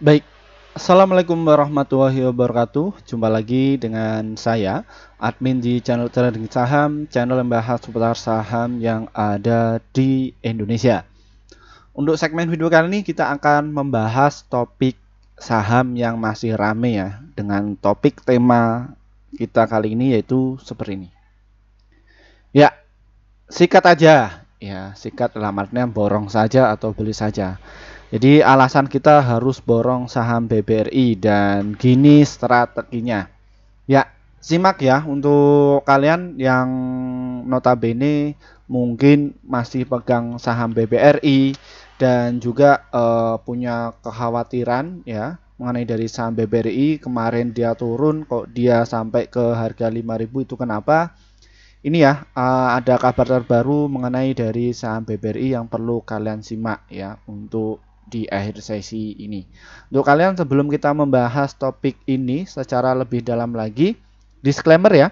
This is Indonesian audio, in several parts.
Baik, Assalamualaikum warahmatullahi wabarakatuh. Jumpa lagi dengan saya, admin di channel Trading Saham, channel yang membahas seputar saham yang ada di Indonesia. Untuk segmen video kali ini kita akan membahas topik saham yang masih rame ya, dengan topik tema kita kali ini yaitu seperti ini. Ya, sikat aja. Ya, sikat dalam artinya borong saja atau beli saja. Jadi alasan kita harus borong saham BBRI dan gini strateginya. Ya, simak ya untuk kalian yang notabene mungkin masih pegang saham BBRI dan juga punya kekhawatiran ya mengenai dari saham BBRI. Kemarin dia turun kok dia sampai ke harga 5.000, itu kenapa? Ini ya, ada kabar terbaru mengenai dari saham BBRI yang perlu kalian simak ya untuk di akhir sesi ini. Untuk kalian, sebelum kita membahas topik ini secara lebih dalam lagi, disclaimer ya,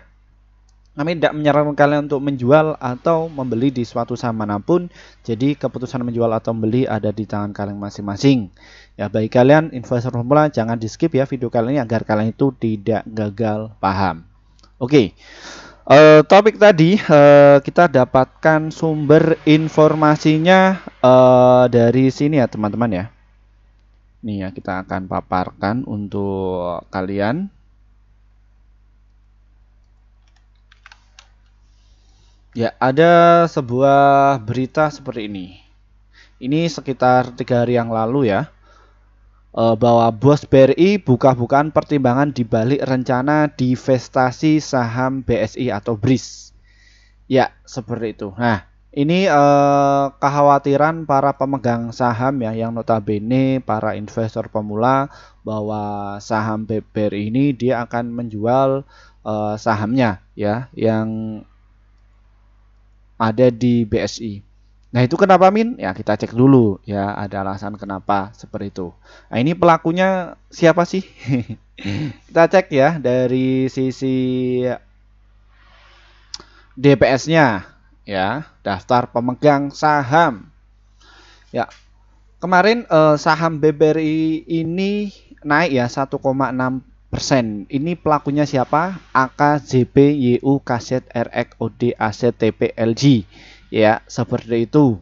kami tidak menyarankan kalian untuk menjual atau membeli di suatu saham manapun. Jadi keputusan menjual atau membeli ada di tangan kalian masing-masing. Ya, bagi kalian investor pemula, jangan di skip ya video kali ini agar kalian itu tidak gagal paham. Oke. Topik tadi kita dapatkan sumber informasinya dari sini ya teman-teman ya. Nih ya, kita akan paparkan untuk kalian. Ya, ada sebuah berita seperti ini. Ini sekitar 3 hari yang lalu ya. Bahwa bos BRI buka-bukaan pertimbangan dibalik rencana divestasi saham BSI atau BRIS. Ya, seperti itu. Nah, ini kekhawatiran para pemegang saham ya, yang notabene para investor pemula, bahwa saham BBRI ini dia akan menjual sahamnya ya yang ada di BSI. Nah, itu kenapa Min? Ya, kita cek dulu ya, ada alasan kenapa seperti itu. Nah, ini pelakunya siapa sih? Kita cek ya dari sisi DPS-nya ya, daftar pemegang saham. Ya, kemarin saham BBRI ini naik ya 1,6%. Ini pelakunya siapa? AKZB YU Kaset RX OD AC TPLG. Ya, seperti itu.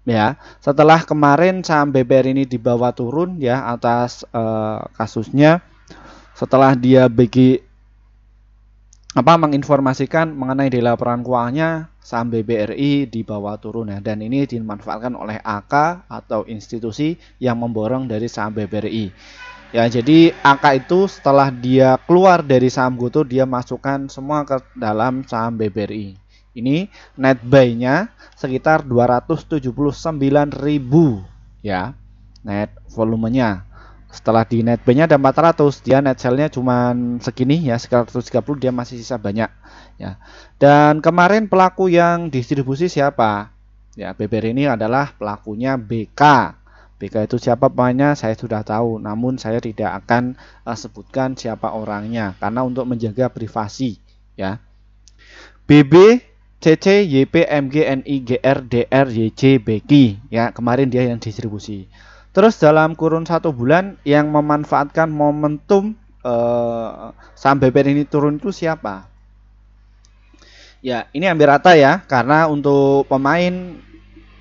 Ya, setelah kemarin saham BBRI ini dibawa turun ya atas kasusnya, setelah dia menginformasikan mengenai di laporan keuangannya saham BBRI dibawa turun ya, dan ini dimanfaatkan oleh AK atau institusi yang memborong dari saham BBRI. Ya, jadi AK itu setelah dia keluar dari saham GoTo, dia masukkan semua ke dalam saham BBRI. Ini net buy-nya sekitar 279.000 ya, net volumenya. Setelah di net buy-nya ada 400, dia net sell-nya cuma segini ya, sekitar 130, dia masih sisa banyak ya. Dan kemarin pelaku yang distribusi siapa? Ya, BBRI ini adalah pelakunya BK. BK itu siapa pemainnya saya sudah tahu, namun saya tidak akan sebutkan siapa orangnya karena untuk menjaga privasi ya. BB, CC, YP, MG, NI, GR, DR, YC, BK ya, kemarin dia yang distribusi. Terus dalam kurun 1 bulan yang memanfaatkan momentum saham BBR ini turun itu siapa? Ya, ini hampir rata ya, karena untuk pemain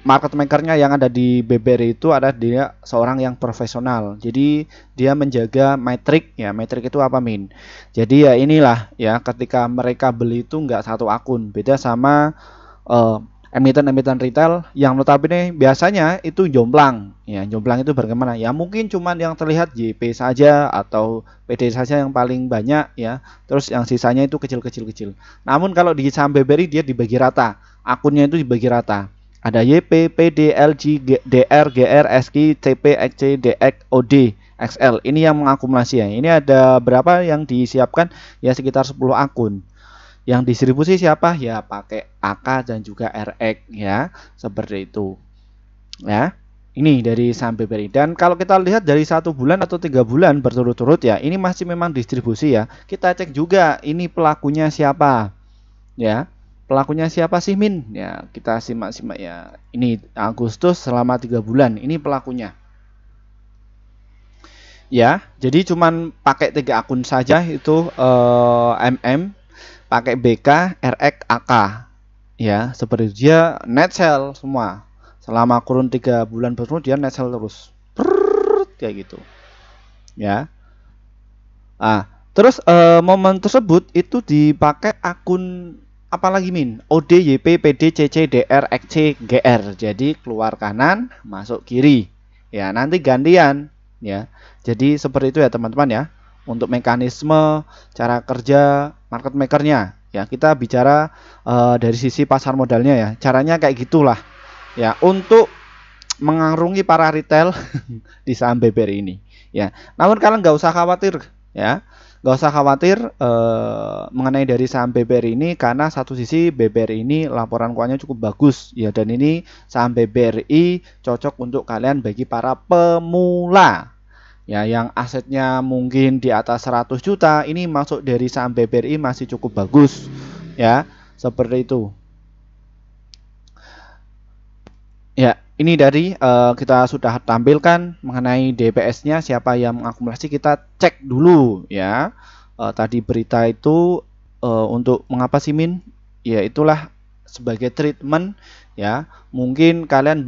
market makernya yang ada di BBR itu ada dia seorang yang profesional. Jadi dia menjaga metrik ya. Metrik itu apa Min? Jadi ya inilah ya, ketika mereka beli itu nggak satu akun, beda sama emiten-emiten retail yang notabene biasanya itu jomplang ya. Jomplang itu bagaimana ya, mungkin cuman yang terlihat JP saja atau PD saja yang paling banyak ya, terus yang sisanya itu kecil-kecil. Namun kalau di saham BBRI dia dibagi rata, akunnya itu dibagi rata. Ada YP, PD, LG, DR, GR, SK, CP, XC, DX, OD, XL. Ini yang mengakumulasi ya. Ini ada berapa yang disiapkan? Ya sekitar 10 akun. Yang distribusi siapa? Ya pakai AK dan juga RX ya. Seperti itu. Ya. Ini dari saham BBRI. Dan kalau kita lihat dari 1 bulan atau 3 bulan berturut-turut ya, ini masih memang distribusi ya. Kita cek juga ini pelakunya siapa. Ya. Pelakunya siapa sih Min? Ya, kita simak-simak ya. Ini Agustus selama 3 bulan. Ini pelakunya. ya. Jadi cuman pakai 3 akun saja itu pakai BK, RX, AK. Ya, seperti itu. Dia net sell semua. Selama kurun 3 bulan berturut dia net sell terus. Kayak gitu. Ya. Terus momen tersebut itu dipakai akun apalagi min? OD, YP, PD, CC, DR, XC, GR. Jadi keluar kanan, masuk kiri. Ya, nanti gantian ya. Jadi seperti itu ya teman-teman ya. Untuk mekanisme cara kerja market makernya ya, kita bicara dari sisi pasar modalnya ya. Caranya kayak gitulah. Ya, untuk mengarungi para retail di saham BBRI ini ya. Namun kalian nggak usah khawatir ya. Nggak usah khawatir mengenai dari saham BBRI ini, karena satu sisi BBRI ini laporan keuangannya cukup bagus ya, dan ini saham BBRI cocok untuk kalian bagi para pemula ya, yang asetnya mungkin di atas 100 juta. Ini masuk dari saham BBRI masih cukup bagus ya, seperti itu ya. Ini dari kita sudah tampilkan mengenai DPS-nya, siapa yang mengakumulasi, kita cek dulu ya. Tadi berita itu untuk mengapa sih min? Ya itulah sebagai treatment ya. Mungkin kalian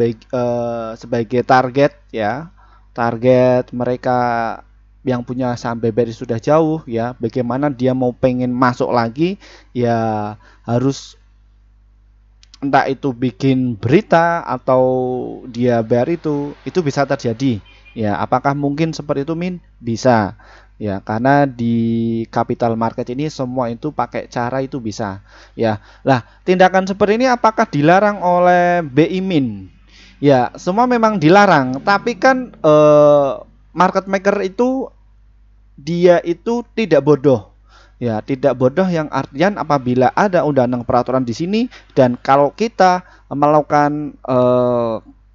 sebagai target ya. Target mereka yang punya saham BBRI sudah jauh ya. Bagaimana dia mau pengen masuk lagi ya, harus entah itu bikin berita atau dia bayar, itu bisa terjadi ya. Apakah mungkin seperti itu min? Bisa ya, karena di capital market ini semua itu pakai cara itu bisa ya. Lah, tindakan seperti ini apakah dilarang oleh BI min? Ya, semua memang dilarang, tapi kan market maker itu dia itu tidak bodoh. Ya, tidak bodoh yang artian apabila ada undang-undang peraturan di sini, dan kalau kita melakukan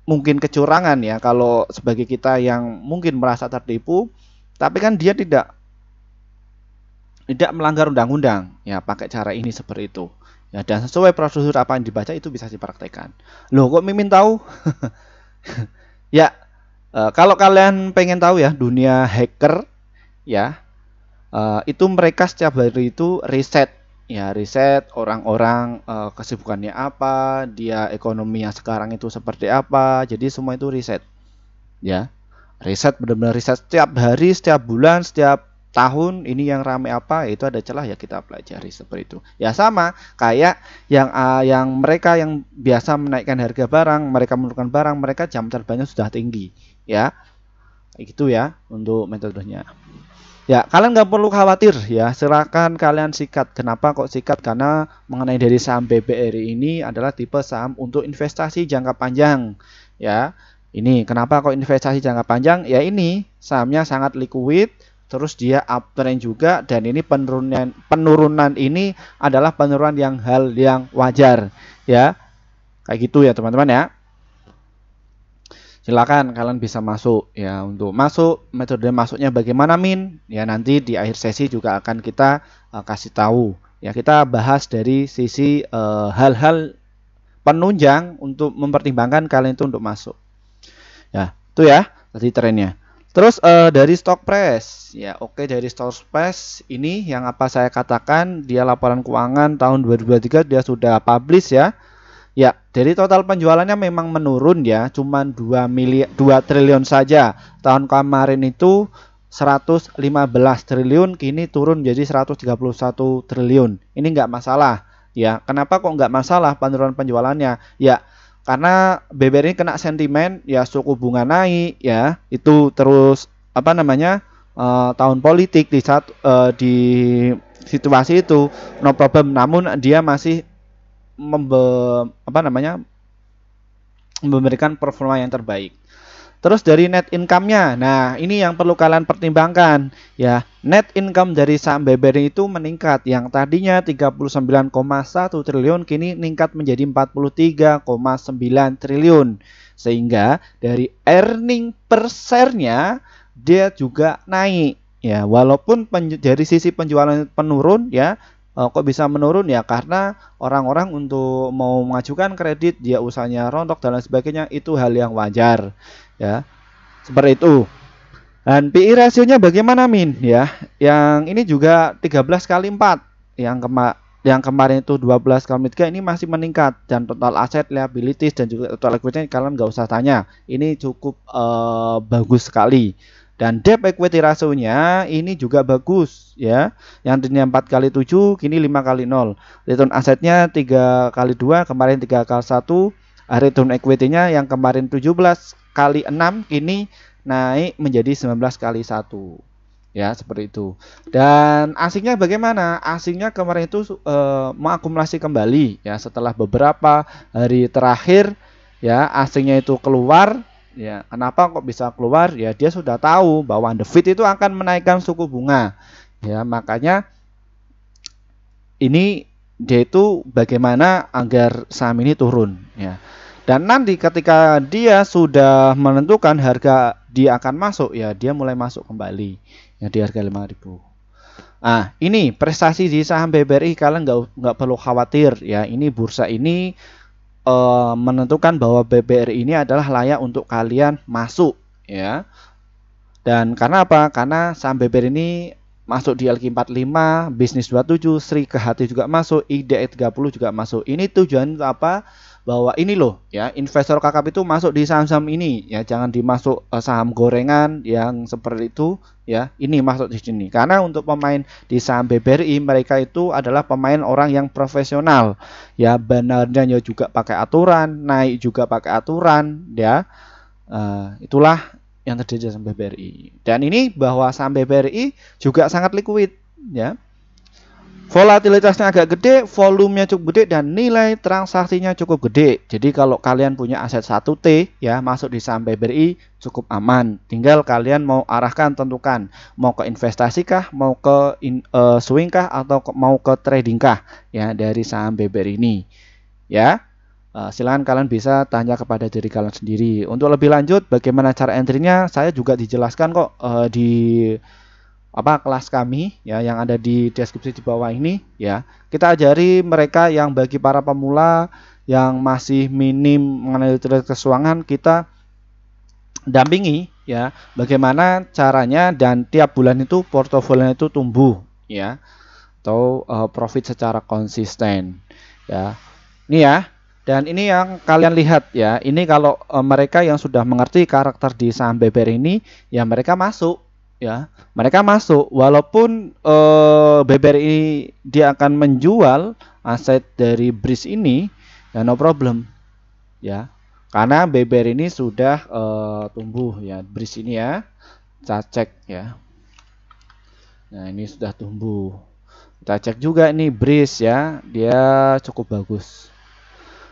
mungkin kecurangan ya, kalau sebagai kita yang mungkin merasa tertipu, tapi kan dia tidak melanggar undang-undang ya, pakai cara ini seperti itu ya, dan sesuai prosedur apa yang dibaca itu bisa dipraktekkan. Loh, kok mimin tahu? Ya, kalau kalian pengen tahu ya dunia hacker ya, itu mereka setiap hari itu riset ya, riset orang-orang kesibukannya apa, dia ekonominya sekarang itu seperti apa. Jadi semua itu riset ya, riset, benar-benar riset setiap hari, setiap bulan, setiap tahun. Ini yang rame apa, itu ada celah ya, kita pelajari seperti itu ya. Sama kayak yang mereka yang biasa menaikkan harga barang, mereka menurunkan barang, mereka jam terbangnya sudah tinggi ya, kayak gitu ya untuk metodenya. Ya, kalian nggak perlu khawatir ya, silakan kalian sikat. Kenapa kok sikat? Karena mengenai dari saham BBRI ini adalah tipe saham untuk investasi jangka panjang ya. Ini kenapa kok investasi jangka panjang? Ya ini sahamnya sangat liquid, terus dia uptrend juga, dan ini penurunan ini adalah penurunan yang hal yang wajar ya. Kayak gitu ya teman-teman ya. Silakan kalian bisa masuk ya. Untuk masuk, metode masuknya bagaimana min? Ya nanti di akhir sesi juga akan kita kasih tahu ya. Kita bahas dari sisi hal-hal penunjang untuk mempertimbangkan kalian itu untuk masuk ya. Itu ya tadi trennya. Terus dari stock price ya, oke, dari stock price ini yang apa saya katakan, dia laporan keuangan tahun 2023 dia sudah publish ya. Ya, dari total penjualannya memang menurun ya, cuman 2 triliun saja. Tahun kemarin itu 115 triliun, kini turun jadi 131 triliun. Ini nggak masalah ya. Kenapa kok nggak masalah penurunan penjualannya? Ya, karena BBRI kena sentimen ya, suku bunga naik ya, itu terus apa namanya tahun politik di saat di situasi itu no problem, namun dia masih memberikan performa yang terbaik. Terus dari net income-nya, nah ini yang perlu kalian pertimbangkan ya. Net income dari saham BBRI itu meningkat, yang tadinya 39,1 triliun kini meningkat menjadi 43,9 triliun, sehingga dari earning per share-nya dia juga naik ya, walaupun dari sisi penjualan penurun ya. Kok bisa menurun ya, karena orang-orang untuk mau mengajukan kredit, dia usahanya rontok dan lain sebagainya, itu hal yang wajar ya, seperti itu. Dan PI rasionya bagaimana Min ya? Yang ini juga 13 kali 4. Yang kemarin itu 12 kali 3, ini masih meningkat, dan total aset, liabilities dan juga total equity kalian nggak usah tanya. Ini cukup bagus sekali. Dan debt equity rasionya ini juga bagus ya. Yang tadinya 4 kali 7 kini 5 kali 0. Return asetnya 3 kali 2, kemarin 3 kali 1. Return equity-nya yang kemarin 17 kali 6 kini naik menjadi 19 kali 1. Ya, seperti itu. Dan asingnya bagaimana? Asingnya kemarin itu mengakumulasi kembali ya, setelah beberapa hari terakhir ya, asingnya itu keluar ya. Kenapa kok bisa keluar? Ya, dia sudah tahu bahwa The Fed itu akan menaikkan suku bunga. Ya, makanya ini dia itu bagaimana agar saham ini turun ya. Dan nanti ketika dia sudah menentukan harga dia akan masuk ya, dia mulai masuk kembali ya di harga 5.000. Nah, ini prestasi di saham BBRI, kalian nggak perlu khawatir ya. Ini bursa ini menentukan bahwa BBRI ini adalah layak untuk kalian masuk ya. Dan karena apa? Karena saham BBRI ini masuk di LQ45, Bisnis 27, Sri Kehati juga masuk, IDX 30 juga masuk. Ini tujuan apa? Bahwa ini loh ya, investor kakap itu masuk di saham-saham ini ya, jangan dimasuk saham gorengan yang seperti itu ya. Ini masuk di sini karena untuk pemain di saham BBRI mereka itu adalah pemain orang yang profesional ya, benarnya juga pakai aturan, naik juga pakai aturan ya. Itulah yang terjadi di saham BBRI. Dan ini bahwa saham BBRI juga sangat liquid ya. Volatilitasnya agak gede, volumenya cukup gede, dan nilai transaksinya cukup gede. Jadi kalau kalian punya aset 1T ya, masuk di saham BBRI cukup aman. Tinggal kalian mau arahkan, tentukan mau ke investasi kah, mau ke swing kah, atau mau ke trading kah ya dari saham BBRI ini. Ya. Silahkan kalian bisa tanya kepada diri kalian sendiri. Untuk lebih lanjut bagaimana cara entry-nya, saya juga dijelaskan kok di kelas kami ya, yang ada di deskripsi di bawah ini ya. Kita ajari mereka yang bagi para pemula yang masih minim mengenai literasi keuangan, kita dampingi ya bagaimana caranya, dan tiap bulan itu portofolio itu tumbuh ya, atau profit secara konsisten ya. Ini ya. Dan ini yang kalian lihat ya, ini kalau mereka yang sudah mengerti karakter di saham BBRI ini ya, mereka masuk ya, mereka masuk walaupun BBRI dia akan menjual aset dari BRIS ini ya, no problem ya, karena BBRI ini sudah tumbuh ya, BRIS ini ya, kita cek ya. Nah, ini sudah tumbuh, kita cek juga ini BRIS ya, dia cukup bagus.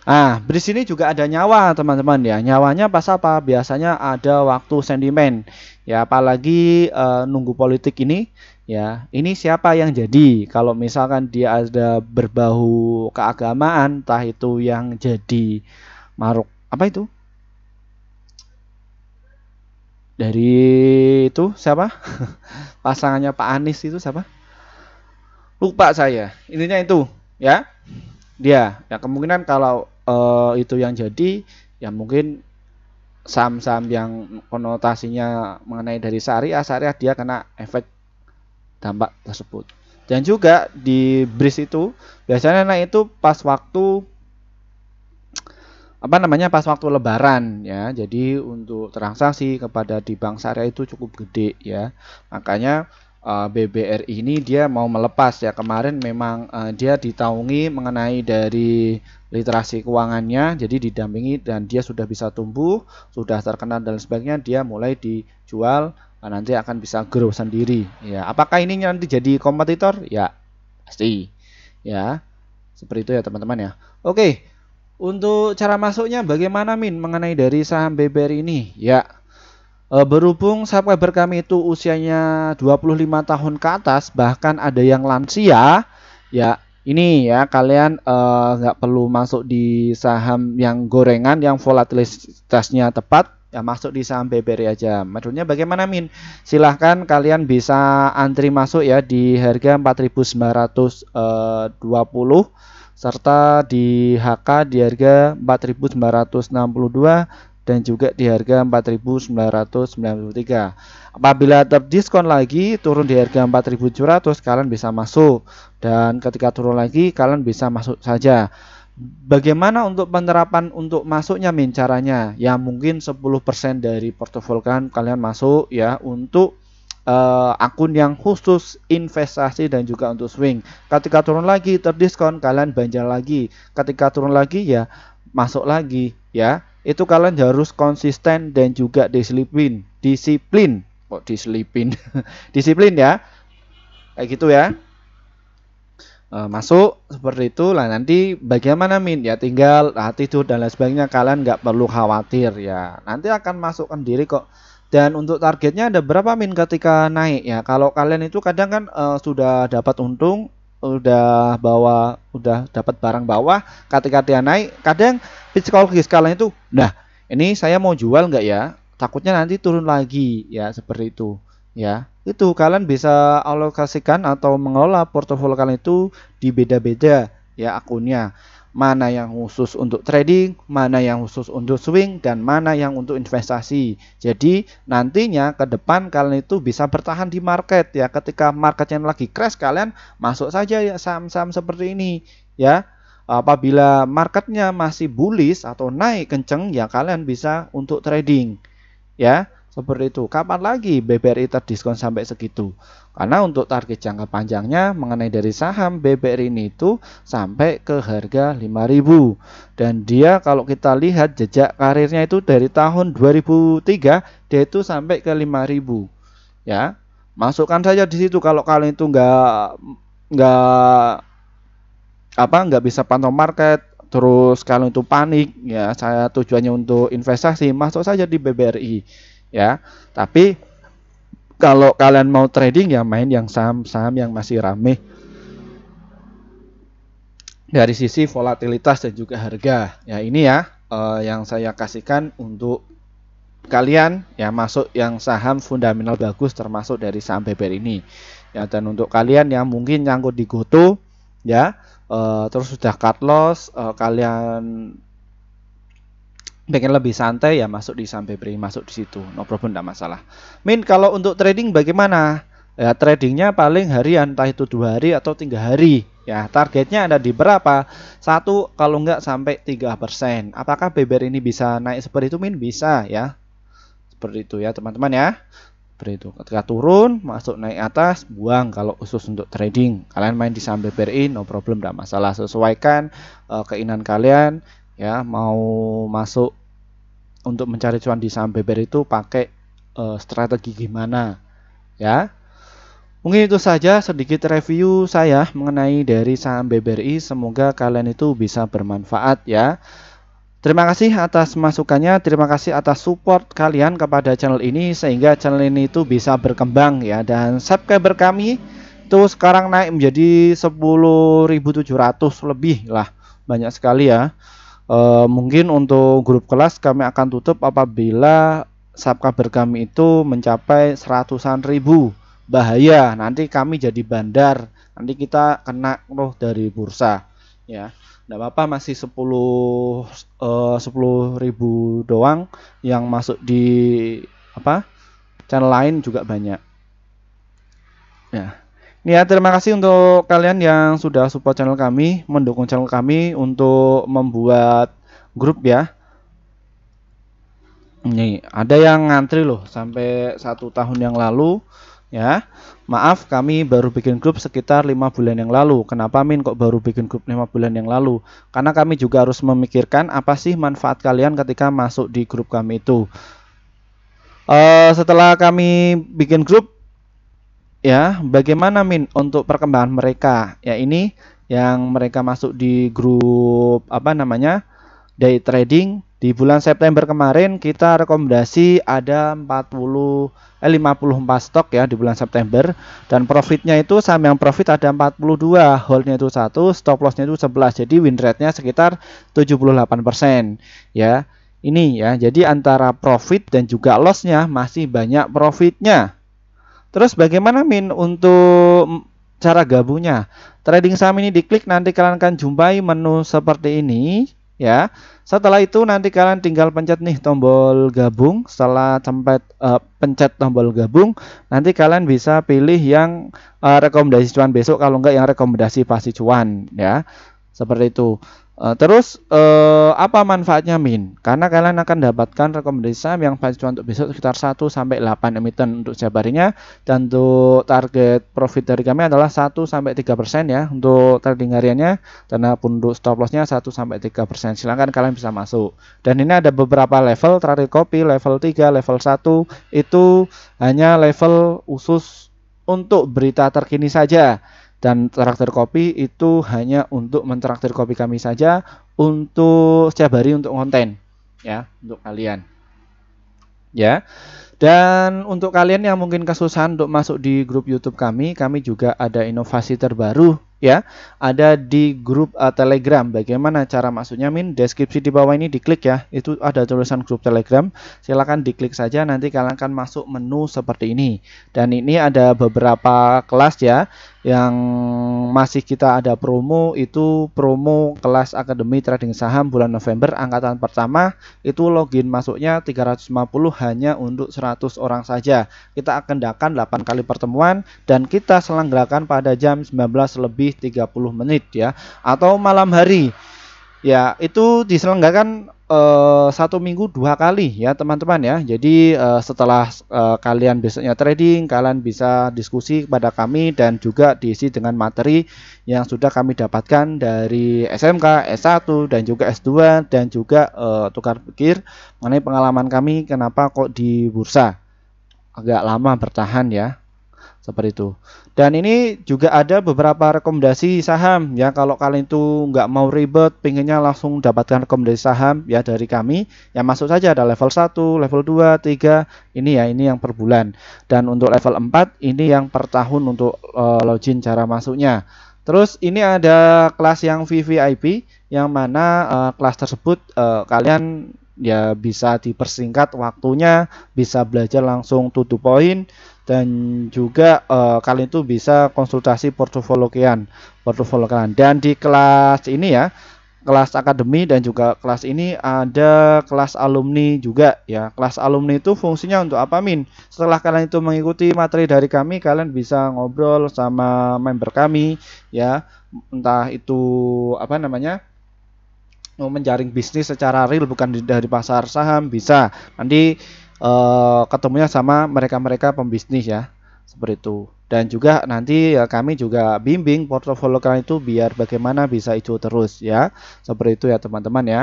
Nah, BRIS ini juga ada nyawa teman-teman ya. Nyawanya pas apa? Biasanya ada waktu sentimen ya, apalagi nunggu politik ini ya. Ini siapa yang jadi? Kalau misalkan dia ada berbau keagamaan, entah itu yang jadi maruk apa itu? Dari itu siapa? Pasangannya Pak Anies itu siapa? Lupa saya. Intinya itu ya. Dia ya, kemungkinan kalau itu yang jadi ya, mungkin saham-saham yang konotasinya mengenai dari syariah dia kena efek dampak tersebut. Dan juga di BRIS itu biasanya naik itu pas waktu pas waktu lebaran ya. Jadi untuk transaksi kepada di bank syariah itu cukup gede ya. Makanya BBRI ini dia mau melepas ya. Kemarin memang dia ditaungi mengenai dari literasi keuangannya, jadi didampingi, dan dia sudah bisa tumbuh, sudah terkenal dan sebagainya, dia mulai dijual, nanti akan bisa grow sendiri ya. Apakah ini nanti jadi kompetitor? Ya pasti ya, seperti itu ya teman-teman ya. Oke, untuk cara masuknya bagaimana Min mengenai dari saham BBRI ini ya. Berhubung subscriber kami itu usianya 25 tahun ke atas, bahkan ada yang lansia ya, ini ya kalian nggak perlu masuk di saham yang gorengan yang volatilitasnya tepat ya, masuk di saham BBRI aja. Maksudnya bagaimana Min? Silahkan kalian bisa antri masuk ya di harga 4.920 serta di HK di harga 4.962, dan juga di harga 4.993. Apabila terdiskon lagi turun di harga 4.700, kalian bisa masuk, dan ketika turun lagi kalian bisa masuk saja. Bagaimana untuk penerapan untuk masuknya Min? Caranya ya mungkin 10% dari portofolio kalian masuk ya untuk akun yang khusus investasi dan juga untuk swing. Ketika turun lagi terdiskon, kalian belanja lagi. Ketika turun lagi ya masuk lagi ya. Itu kalian harus konsisten dan juga disiplin. Kok disiplin? Disiplin ya. Kayak gitu ya. Masuk seperti itu lah, nanti bagaimana Min ya, tinggal attitude dan lain sebagainya, kalian nggak perlu khawatir ya, nanti akan masuk sendiri kok. Dan untuk targetnya ada berapa Min ketika naik ya, kalau kalian itu kadang kan sudah dapat untung, udah dapat barang bawah, ketika dia naik kadang psikologis kalian itu, nah ini saya mau jual nggak ya, takutnya nanti turun lagi ya, seperti itu ya. Itu kalian bisa alokasikan atau mengelola portofolio kalian itu di beda-beda ya akunnya. Mana yang khusus untuk trading, mana yang khusus untuk swing, dan mana yang untuk investasi. Jadi nantinya ke depan kalian itu bisa bertahan di market ya. Ketika marketnya lagi crash, kalian masuk saja ya saham-saham seperti ini ya. Apabila marketnya masih bullish atau naik kenceng ya, kalian bisa untuk trading ya. Seperti itu. Kapan lagi BBRI terdiskon sampai segitu? Karena untuk target jangka panjangnya mengenai dari saham BBRI ini itu sampai ke harga 5.000. Dan dia kalau kita lihat jejak karirnya itu dari tahun 2003 dia itu sampai ke 5.000. Ya. Masukkan saja di situ. Kalau kalian itu nggak bisa pantau market, terus kalian itu panik ya, saya tujuannya untuk investasi, masuk saja di BBRI. Ya, tapi kalau kalian mau trading ya main yang saham-saham yang masih rame dari sisi volatilitas dan juga harga. Ya ini ya yang saya kasihkan untuk kalian ya, masuk yang saham fundamental bagus termasuk dari saham BBRI ini. Ya, dan untuk kalian yang mungkin nyangkut di GoTo ya, terus sudah cut loss, kalian pengen lebih santai ya, masuk di saham BBRI, masuk di situ, no problem, tidak masalah. Min, kalau untuk trading bagaimana? Ya tradingnya paling harian, entah itu 2 hari atau 3 hari. Ya targetnya ada di berapa? 1 kalau enggak sampai 3%. Apakah BBRI ini bisa naik seperti itu Min? Bisa ya. Seperti itu ya teman-teman ya. Seperti itu. Ketika turun, masuk naik atas, buang kalau khusus untuk trading. Kalian main di saham BBRI, no problem, tidak masalah. Sesuaikan keinginan kalian. Ya, mau masuk untuk mencari cuan di saham BBRI itu pakai strategi gimana ya. Mungkin itu saja sedikit review saya mengenai dari saham BBRI, semoga kalian itu bisa bermanfaat ya. Terima kasih atas masukannya, terima kasih atas support kalian kepada channel ini sehingga channel ini itu bisa berkembang ya. Dan subscriber kami itu sekarang naik menjadi 10.700 lebih lah, banyak sekali ya. Mungkin untuk grup kelas kami akan tutup apabila subscriber kami itu mencapai 100-an ribu. Bahaya, nanti kami jadi bandar, nanti kita kena loh dari bursa ya. Nggak apa-apa, masih 10.000 doang, yang masuk di channel lain juga banyak ya. Ya, terima kasih untuk kalian yang sudah support channel kami, mendukung channel kami untuk membuat grup ya. Ini ada yang ngantri loh sampai 1 tahun yang lalu ya. Maaf, kami baru bikin grup sekitar 5 bulan yang lalu. Kenapa Min kok baru bikin grup 5 bulan yang lalu? Karena kami juga harus memikirkan apa sih manfaat kalian ketika masuk di grup kami itu. Setelah kami bikin grup ya, bagaimana Min untuk perkembangan mereka ya, ini yang mereka masuk di grup day trading. Di bulan September kemarin kita rekomendasi ada 54 stok ya di bulan September, dan profitnya itu saham yang profit ada 42, holdnya itu 1, stop lossnya itu 11, jadi win rate nya sekitar 78% ya. Ini ya, jadi antara profit dan juga lossnya masih banyak profitnya. Terus bagaimana Min untuk cara gabungnya? Trading saham ini diklik, nanti kalian akan jumpai menu seperti ini ya. Setelah itu nanti kalian tinggal pencet nih tombol gabung. Setelah pencet tombol gabung, nanti kalian bisa pilih yang rekomendasi cuan besok, kalau enggak yang rekomendasi pasti cuan, ya. Seperti itu. Terus apa manfaatnya Min? Karena kalian akan dapatkan rekomendasi saham yang pasti cuan untuk besok sekitar 1 sampai 8 emiten untuk setiap harinya, dan untuk target profit dari kami adalah 1 sampai 3% ya untuk trading hariannya, dan untuk stop lossnya 1 sampai 3%. Silahkan kalian bisa masuk. Dan ini ada beberapa level terakhir kopi, level 3, level 1 itu hanya level khusus untuk berita terkini saja. Dan traktir kopi itu hanya untuk mentraktir kopi kami saja untuk setiap hari untuk konten, ya, untuk kalian, ya. Dan untuk kalian yang mungkin kesusahan untuk masuk di grup YouTube kami juga ada inovasi terbaru, ya. Ada di grup Telegram. Bagaimana cara masuknya Min? Deskripsi di bawah ini diklik ya. Itu ada tulisan grup Telegram. Silakan diklik saja, nanti kalian akan masuk menu seperti ini. Dan ini ada beberapa kelas ya yang masih kita ada promo, itu promo kelas Akademi Trading Saham bulan November angkatan pertama, itu login masuknya 350 hanya untuk 100 orang saja. Kita akan adakan 8 kali pertemuan dan kita selenggarakan pada jam 19:30 ya, atau malam hari. Ya, itu diselenggarakan 1 minggu 2 kali ya teman-teman ya. Jadi setelah kalian besoknya trading, kalian bisa diskusi kepada kami dan juga diisi dengan materi yang sudah kami dapatkan dari SMK, S1 dan juga S2, dan juga tukar pikir mengenai pengalaman kami kenapa kok di bursa agak lama bertahan ya. Seperti itu. Dan ini juga ada beberapa rekomendasi saham ya, kalau kalian itu nggak mau ribet, pengennya langsung dapatkan rekomendasi saham ya dari kami, ya masuk saja, ada level 1, level 2, 3, ini ya, ini yang per bulan. Dan untuk level 4 ini yang per tahun untuk login cara masuknya. Terus ini ada kelas yang VVIP, yang mana kelas tersebut kalian ya bisa dipersingkat waktunya, bisa belajar langsung to the point, dan juga kalian itu bisa konsultasi portofolio kalian. Dan di kelas ini ya, kelas akademi dan juga kelas ini ada kelas alumni juga ya. Kelas alumni itu fungsinya untuk apa Min? Setelah kalian itu mengikuti materi dari kami, kalian bisa ngobrol sama member kami ya, entah itu apa namanya, mau menjaring bisnis secara real, bukan dari pasar saham, bisa nanti ketemunya sama mereka-mereka pembisnis ya, seperti itu. Dan juga nanti ya kami juga bimbing portofolio kalian itu biar bagaimana bisa hijau terus ya, seperti itu ya teman-teman ya.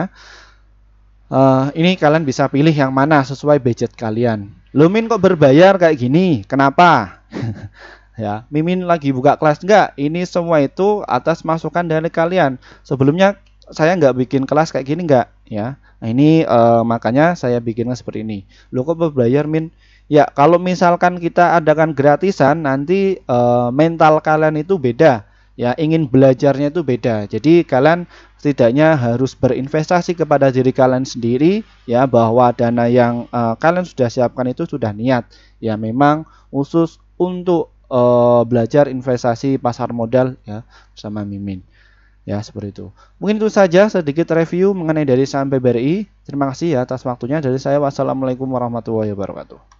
Ini kalian bisa pilih yang mana sesuai budget kalian. Lumin kok berbayar kayak gini, kenapa? Ya, Mimin lagi buka kelas enggak? Ini semua itu atas masukan dari kalian. Sebelumnya saya nggak bikin kelas kayak gini enggak ya. Nah ini makanya saya bikinnya seperti ini. Lo kok berbayar Min? Ya kalau misalkan kita adakan gratisan, nanti mental kalian itu beda ya, ingin belajarnya itu beda. Jadi kalian setidaknya harus berinvestasi kepada diri kalian sendiri ya, bahwa dana yang kalian sudah siapkan itu sudah niat ya, memang khusus untuk belajar investasi pasar modal ya bersama Mimin. Ya, seperti itu. Mungkin itu saja sedikit review mengenai dari saham PBRI. Terima kasih ya atas waktunya. Dari saya, wassalamualaikum warahmatullahi wabarakatuh.